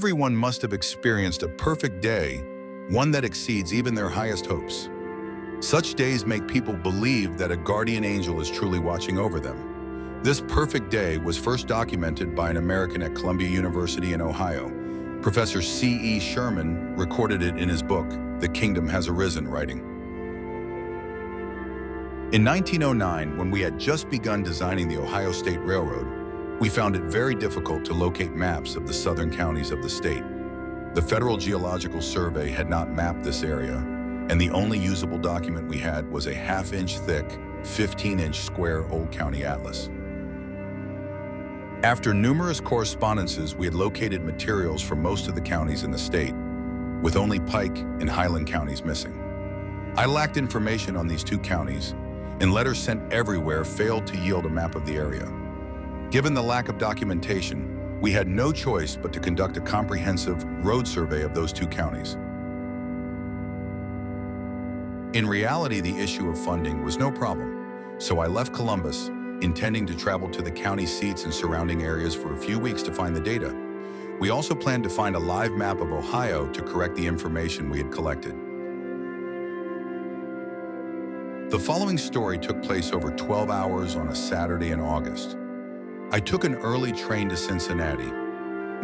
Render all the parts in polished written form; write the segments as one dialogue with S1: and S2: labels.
S1: Everyone must have experienced a perfect day, one that exceeds even their highest hopes. Such days make people believe that a guardian angel is truly watching over them. This perfect day was first documented by an American at Columbia University in Ohio. Professor C.E. Sherman recorded it in his book, The Kingdom Has Arisen, writing, "In 1909, when we had just begun designing the Ohio State Railroad, we found it very difficult to locate maps of the southern counties of the state. The Federal Geological Survey had not mapped this area, and the only usable document we had was a half-inch thick, 15-inch square Old County Atlas. After numerous correspondences, we had located materials for most of the counties in the state, with only Pike and Highland counties missing. I lacked information on these two counties, and letters sent everywhere failed to yield a map of the area. Given the lack of documentation, we had no choice but to conduct a comprehensive road survey of those two counties. In reality, the issue of funding was no problem, so I left Columbus, intending to travel to the county seats and surrounding areas for a few weeks to find the data. We also planned to find a live map of Ohio to correct the information we had collected. The following story took place over 12 hours on a Saturday in August. I took an early train to Cincinnati.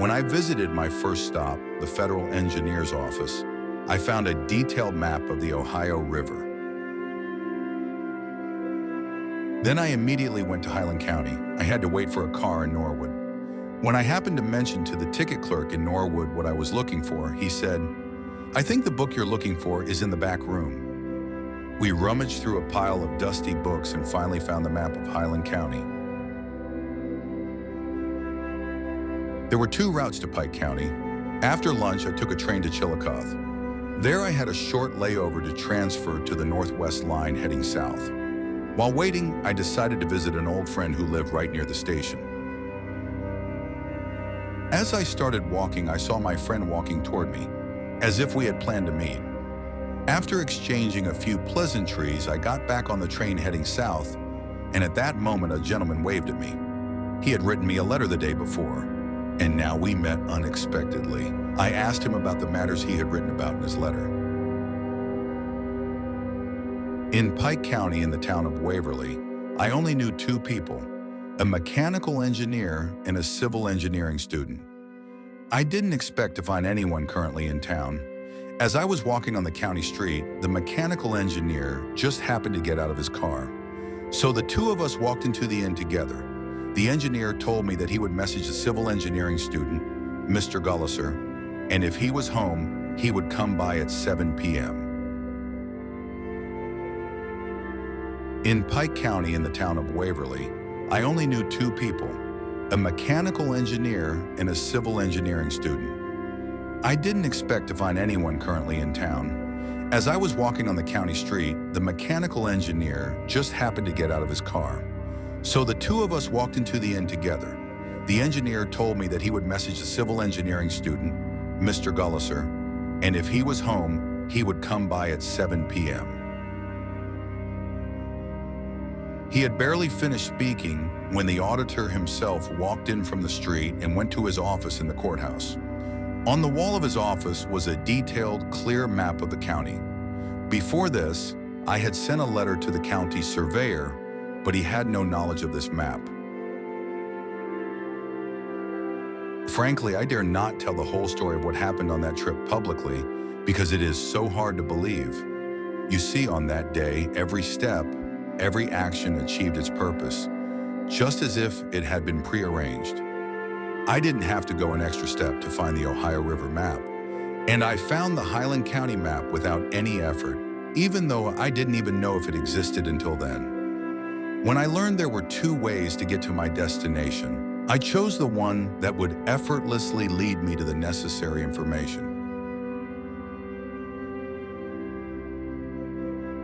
S1: When I visited my first stop, the Federal Engineer's Office, I found a detailed map of the Ohio River. Then I immediately went to Highland County. I had to wait for a car in Norwood. When I happened to mention to the ticket clerk in Norwood what I was looking for, he said, "I think the book you're looking for is in the back room." We rummaged through a pile of dusty books and finally found the map of Highland County. There were two routes to Pike County. After lunch, I took a train to Chillicothe. There I had a short layover to transfer to the Northwest line heading south. While waiting, I decided to visit an old friend who lived right near the station. As I started walking, I saw my friend walking toward me, as if we had planned to meet. After exchanging a few pleasantries, I got back on the train heading south, and at that moment a gentleman waved at me. He had written me a letter the day before, and now we met unexpectedly. I asked him about the matters he had written about in his letter. In Pike County, in the town of Waverly, I only knew two people, a mechanical engineer and a civil engineering student. I didn't expect to find anyone currently in town. As I was walking on the county street, the mechanical engineer just happened to get out of his car. So the two of us walked into the inn together. The engineer told me that he would message the civil engineering student, Mr. Gulliser, and if he was home, he would come by at 7 p.m. In Pike County, in the town of Waverly, I only knew two people, a mechanical engineer and a civil engineering student. I didn't expect to find anyone currently in town. As I was walking on the county street, the mechanical engineer just happened to get out of his car. So the two of us walked into the inn together. The engineer told me that he would message the civil engineering student, Mr. Gulliser, and if he was home, he would come by at 7 p.m. He had barely finished speaking when the auditor himself walked in from the street and went to his office in the courthouse. On the wall of his office was a detailed, clear map of the county. Before this, I had sent a letter to the county surveyor, but he had no knowledge of this map. Frankly, I dare not tell the whole story of what happened on that trip publicly because it is so hard to believe. You see, on that day, every step, every action achieved its purpose, just as if it had been prearranged. I didn't have to go an extra step to find the Ohio River map, and I found the Highland County map without any effort, even though I didn't even know if it existed until then. When I learned there were two ways to get to my destination, I chose the one that would effortlessly lead me to the necessary information.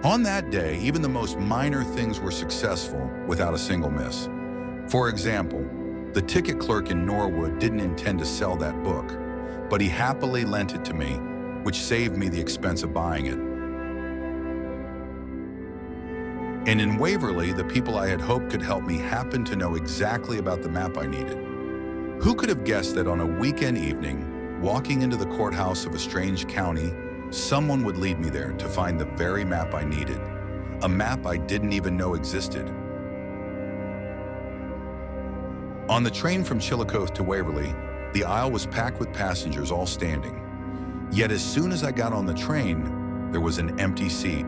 S1: On that day, even the most minor things were successful without a single miss. For example, the ticket clerk in Norwood didn't intend to sell that book, but he happily lent it to me, which saved me the expense of buying it. And in Waverly, the people I had hoped could help me happened to know exactly about the map I needed. Who could have guessed that on a weekend evening, Walking into the courthouse of a strange county, someone would lead me there to find the very map I needed, a map I didn't even know existed. On the train from Chillicothe to Waverly, the aisle was packed with passengers all standing. Yet as soon as I got on the train, there was an empty seat.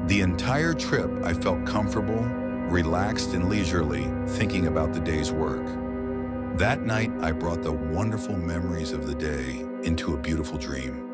S1: The entire trip, I felt comfortable, relaxed, and leisurely, thinking about the day's work. That night, I brought the wonderful memories of the day into a beautiful dream.